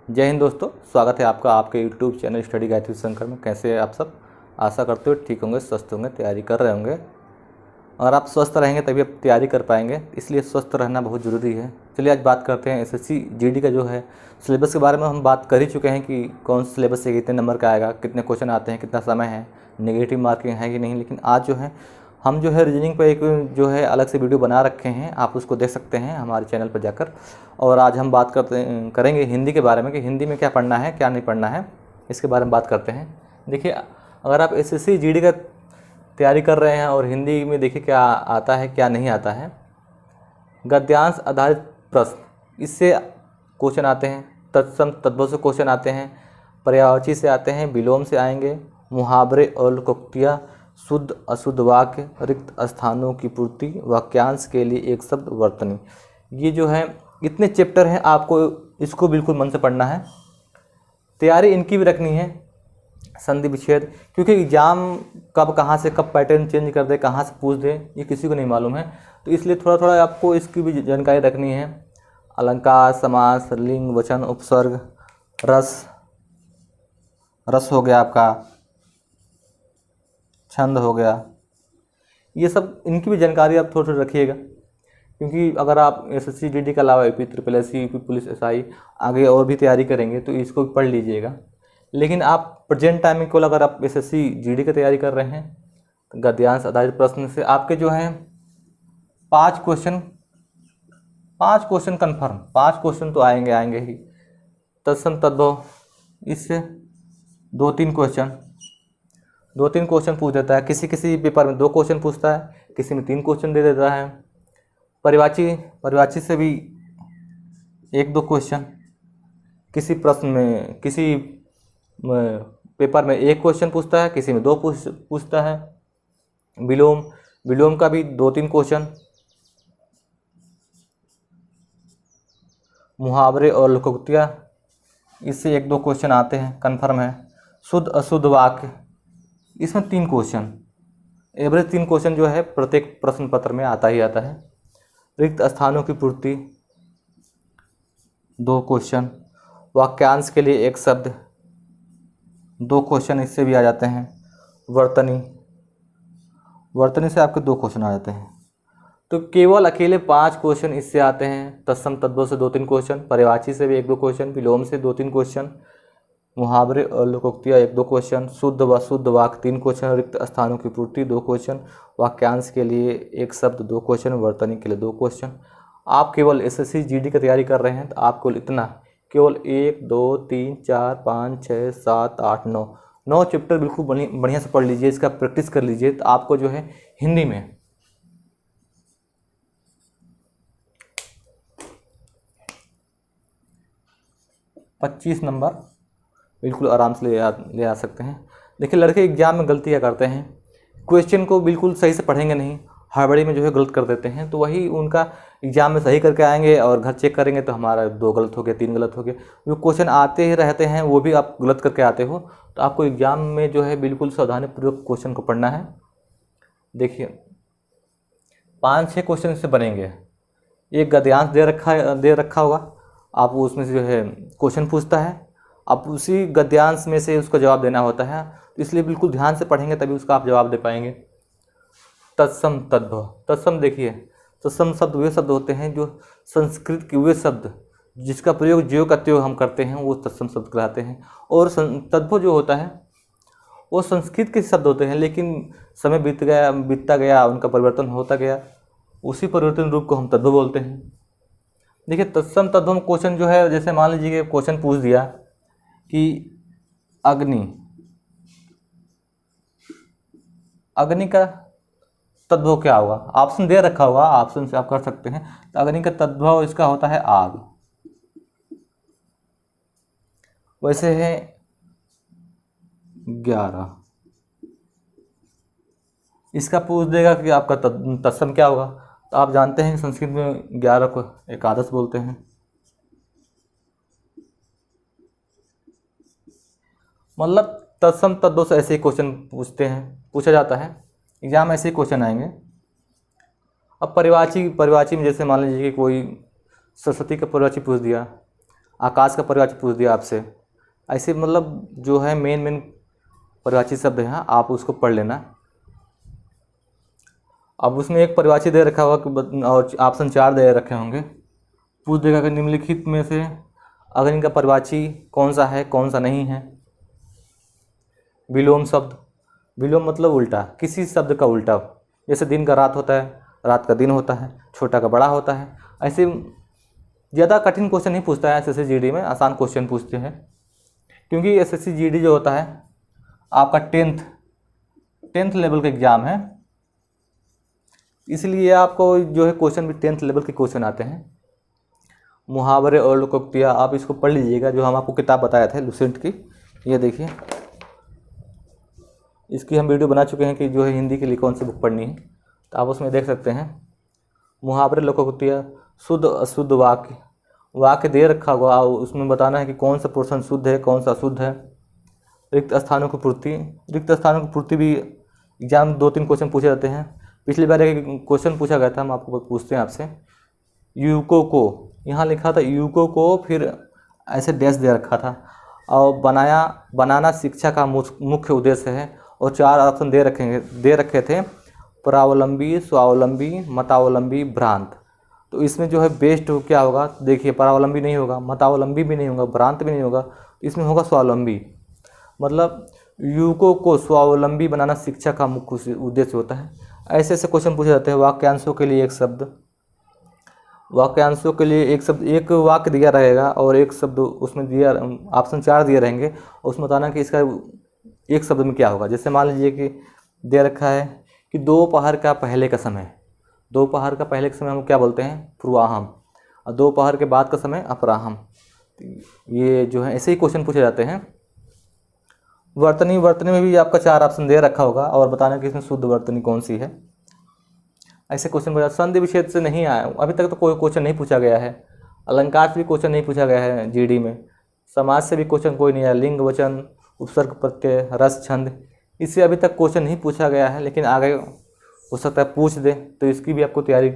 जय हिंद दोस्तों, स्वागत है आपका आपके YouTube channel study guide with Shankar में। कैसे हैं आप सब? आशा करते हो ठीक होंगे, स्वस्थ होंगे, तैयारी कर रहे होंगे। अगर आप स्वस्थ रहेंगे तभी आप तैयारी कर पाएंगे, इसलिए स्वस्थ रहना बहुत ज़रूरी है। चलिए आज बात करते हैं एसएससी जीडी का जो है सिलेबस के बारे में। हम बात कर ही चुके हैं कि कौन सा सिलेबस से कितने नंबर का आएगा, कितने क्वेश्चन आते हैं, कितना समय है, नेगेटिव मार्किंग है कि नहीं। लेकिन आज जो है हम जो है रीजनिंग पर एक जो है अलग से वीडियो बना रखे हैं, आप उसको देख सकते हैं हमारे चैनल पर जाकर। और आज हम बात करेंगे हिंदी के बारे में कि हिंदी में क्या पढ़ना है क्या नहीं पढ़ना है, इसके बारे में बात करते हैं। देखिए, अगर आप एसएससी जीडी का तैयारी कर रहे हैं और हिंदी में देखिए क्या आता है क्या नहीं आता है। गद्यांश आधारित प्रश्न, इससे क्वेश्चन आते हैं। तत्सम तद्भव से क्वेश्चन आते हैं, पर्यायवाची से आते हैं, विलोम से आएंगे, मुहावरे और लोकोक्तियाँ, शुद्ध अशुद्ध वाक्य, रिक्त स्थानों की पूर्ति, वाक्यांश के लिए एक शब्द, वर्तनी। ये जो है इतने चैप्टर हैं, आपको इसको बिल्कुल मन से पढ़ना है। तैयारी इनकी भी रखनी है, संधि विच्छेद, क्योंकि एग्जाम कब कहाँ से कब पैटर्न चेंज कर दे, कहाँ से पूछ दे, ये किसी को नहीं मालूम है। तो इसलिए थोड़ा थोड़ा आपको इसकी भी जानकारी रखनी है। अलंकार, समास, लिंग, वचन, उपसर्ग, रस हो गया आपका, छंद हो गया, ये सब इनकी भी जानकारी आप थोड़ी थोड़ी रखिएगा। क्योंकि अगर आप एसएससी जीडी के अलावा UP triple SC, UP police SI आगे और भी तैयारी करेंगे तो इसको भी पढ़ लीजिएगा। लेकिन आप प्रेजेंट टाइम में केवल अगर आप एसएससी जीडी की तैयारी कर रहे हैं तो गद्यांश आधारित प्रश्न से आपके जो हैं 5 क्वेश्चन कन्फर्म, 5 क्वेश्चन तो आएंगे ही। तत्सम तद्भव, इससे 2-3 क्वेश्चन पूछ देता है। किसी पेपर में 2 क्वेश्चन पूछता है, किसी में 3 क्वेश्चन दे देता है। परिवाची से भी 1-2 क्वेश्चन, किसी प्रश्न में किसी पेपर में 1 क्वेश्चन पूछता है, किसी में 2 पूछता है। विलोम का भी 2-3 क्वेश्चन। मुहावरे और लोकोक्तियाँ, इससे 1-2 क्वेश्चन आते हैं, कन्फर्म है। शुद्ध अशुद्ध वाक्य, इसमें 3 क्वेश्चन, एवरेज 3 क्वेश्चन जो है प्रत्येक प्रश्न पत्र में आता ही आता है। रिक्त स्थानों की पूर्ति 2 क्वेश्चन, वाक्यांश के लिए एक शब्द 2 क्वेश्चन, इससे भी आ जाते हैं। वर्तनी से आपके 2 क्वेश्चन आ जाते हैं। तो केवल अकेले 5 क्वेश्चन इससे आते हैं। तत्सम तद्भव से 2-3 क्वेश्चन, पर्यायवाची से भी 1-2 क्वेश्चन, विलोम से 2-3 क्वेश्चन, मुहावरे और लोकोक्तियाँ 1-2 क्वेश्चन, शुद्ध व शुद्ध वाक्य 3 क्वेश्चन, रिक्त स्थानों की पूर्ति 2 क्वेश्चन, वाक्यांश के लिए एक शब्द 2 क्वेश्चन, वर्तनी के लिए 2 क्वेश्चन। आप केवल एसएससी जीडी की तैयारी कर रहे हैं तो आप केवल 1 2 3 4 5 6 7 8 9 चैप्टर बिल्कुल बढ़िया से पढ़ लीजिए, इसका प्रैक्टिस कर लीजिए। तो आपको जो है हिंदी में 25 नंबर बिल्कुल आराम से ले आ सकते हैं। देखिए, लड़के एग्जाम में गलतियाँ करते हैं, क्वेश्चन को बिल्कुल सही से पढ़ेंगे नहीं, हड़बड़ी में जो है गलत कर देते हैं। तो वही उनका एग्जाम में सही करके आएंगे और घर चेक करेंगे तो हमारा 2 गलत हो गया, 3 गलत हो गया। जो क्वेश्चन आते ही रहते हैं वो भी आप गलत करके आते हो। तो आपको एग्जाम में जो है बिल्कुल सावधानीपूर्वक क्वेश्चन को पढ़ना है। देखिए, 5-6 क्वेश्चन इससे बनेंगे। एक गद्यांश दे रखा होगा, आप उसमें से जो है क्वेश्चन पूछता है, आप उसी गद्यांश में से उसको जवाब देना होता है। तो इसलिए बिल्कुल ध्यान से पढ़ेंगे तभी उसका आप जवाब दे पाएंगे। तत्सम तद्भव, तत्सम देखिए, तत्सम शब्द वे शब्द होते हैं जो संस्कृत के वे शब्द जिसका प्रयोग ज्यों का त्यों हम करते हैं वो तत्सम शब्द कहलाते हैं। और तद्भव जो होता है वो संस्कृत के शब्द होते हैं, लेकिन समय बीतता गया उनका परिवर्तन होता गया, उसी परिवर्तन रूप को हम तद्भव बोलते हैं। देखिए, तत्सम तद्भव क्वेश्चन जो है, जैसे मान लीजिए क्वेश्चन पूछ दिया कि अग्नि का तद्भव क्या होगा। ऑप्शन दे रखा होगा, ऑप्शन से आप कर सकते हैं। तो अग्नि का तद्भव इसका होता है आग। वैसे है 11, इसका पूछ देगा कि आपका तत्सम क्या होगा। तो आप जानते हैं कि संस्कृत में 11 को एकादश बोलते हैं। मतलब तत्सम तद्भव से ऐसे ही क्वेश्चन पूछा जाता है, एग्जाम में ऐसे ही क्वेश्चन आएंगे। अब परिवाची में जैसे मान लीजिए कि कोई सरस्वती का परिवाची पूछ दिया, आकाश का परिवाची पूछ दिया आपसे। ऐसे मतलब जो है मेन परिवाची शब्द हैं, आप उसको पढ़ लेना। अब उसमें एक परिवाची दे रखा होगा और ऑप्शन 4 दे रखे होंगे। पूछ देगा कि निम्नलिखित में से अगर इनका परिवाची कौन सा है, कौन सा नहीं है। विलोम शब्द, विलोम मतलब उल्टा, किसी शब्द का उल्टा। जैसे दिन का रात होता है, रात का दिन होता है, छोटा का बड़ा होता है। ऐसे ज़्यादा कठिन क्वेश्चन नहीं पूछता है एसएससी जीडी में, आसान क्वेश्चन पूछते हैं। क्योंकि एसएससी जीडी जो होता है आपका टेंथ लेवल का एग्ज़ाम है, इसलिए आपको जो है क्वेश्चन भी 10th लेवल के क्वेश्चन आते हैं। मुहावरे और लोकोक्तियाँ आप इसको पढ़ लीजिएगा, जो हम आपको किताब बताए थे लुसेंट की। ये देखिए, इसकी हम वीडियो बना चुके हैं कि जो है हिंदी के लिए कौन सी बुक पढ़नी है, तो आप उसमें देख सकते हैं। मुहावरे लोकोक्तियाँ, शुद्ध अशुद्ध वाक्य दे रखा होगा, उसमें बताना है कि कौन सा पोर्शन शुद्ध है, कौन सा अशुद्ध है। रिक्त स्थानों की पूर्ति, रिक्त स्थानों की पूर्ति भी एग्जाम 2-3 क्वेश्चन पूछे जाते हैं। पिछली बार एक क्वेश्चन पूछा गया था, हम आपको पूछते हैं आपसे। युवकों को, यहाँ लिखा था युवकों को, फिर ऐसे डैश दे रखा था। और बनाना शिक्षा का मुख्य उद्देश्य है। और 4 ऑप्शन दे रखे थे, परावलंबी, स्वावलंबी, मतावलंबी, भ्रांत। तो इसमें जो है बेस्ट क्या होगा, देखिए परावलंबी नहीं होगा, मतावलंबी भी नहीं होगा, भ्रांत भी नहीं होगा, इसमें होगा स्वावलंबी। मतलब युवकों को स्वावलंबी बनाना शिक्षा का मुख्य उद्देश्य होता है। ऐसे ऐसे क्वेश्चन पूछे जाते हैं। वाक्यांशों के लिए एक शब्द, वाक्यांशों के लिए एक शब्द, एक वाक्य दिया रहेगा और एक शब्द उसमें दिया, ऑप्शन 4 दिए रहेंगे। उसमें बताना कि इसका एक शब्द में क्या होगा। जैसे मान लीजिए कि दे रखा है कि दोपहर का पहले का समय, दोपहर का पहले का समय हम क्या बोलते हैं, पूर्वाहम, और दोपहर के बाद का समय अपराहम। ये जो है ऐसे ही क्वेश्चन पूछे जाते हैं। वर्तनी में भी आपका 4 ऑप्शन दे रखा होगा और बताना कि इसमें शुद्ध वर्तनी कौन सी है। ऐसे क्वेश्चन पूछा। संधि विच्छेद से नहीं आया, अभी तक तो कोई क्वेश्चन नहीं पूछा गया है। अलंकार से भी क्वेश्चन नहीं पूछा गया है जीडी में। समाज से भी क्वेश्चन कोई नहीं आया। लिंग, वचन, उपसर्ग, प्रत्यय, रस, छंद, इससे अभी तक क्वेश्चन नहीं पूछा गया है, लेकिन आगे हो सकता है पूछ दे, तो इसकी भी आपको तैयारी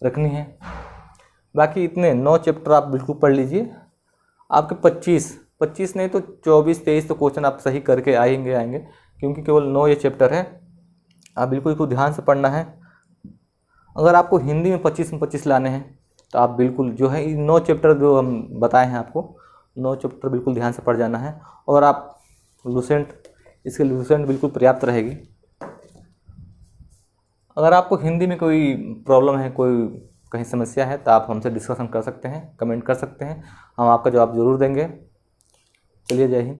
रखनी है। बाकी इतने 9 चैप्टर आप बिल्कुल पढ़ लीजिए। आपके 25 नहीं तो 24-23 तो क्वेश्चन आप सही करके आएंगे, क्योंकि केवल 9 ये चैप्टर है। आप बिल्कुल इसको ध्यान से पढ़ना है। अगर आपको हिंदी में 25 में 25 लाने हैं तो आप बिल्कुल जो है 9 चैप्टर जो हम बताए हैं आपको, 9 चैप्टर बिल्कुल ध्यान से पढ़ जाना है। और आप इसके लुसेंट बिल्कुल पर्याप्त रहेगी। अगर आपको हिंदी में कोई प्रॉब्लम है, कोई कहीं समस्या है, तो आप हमसे डिस्कशन कर सकते हैं, कमेंट कर सकते हैं, हम आपका जवाब ज़रूर देंगे। चलिए, जय हिंद।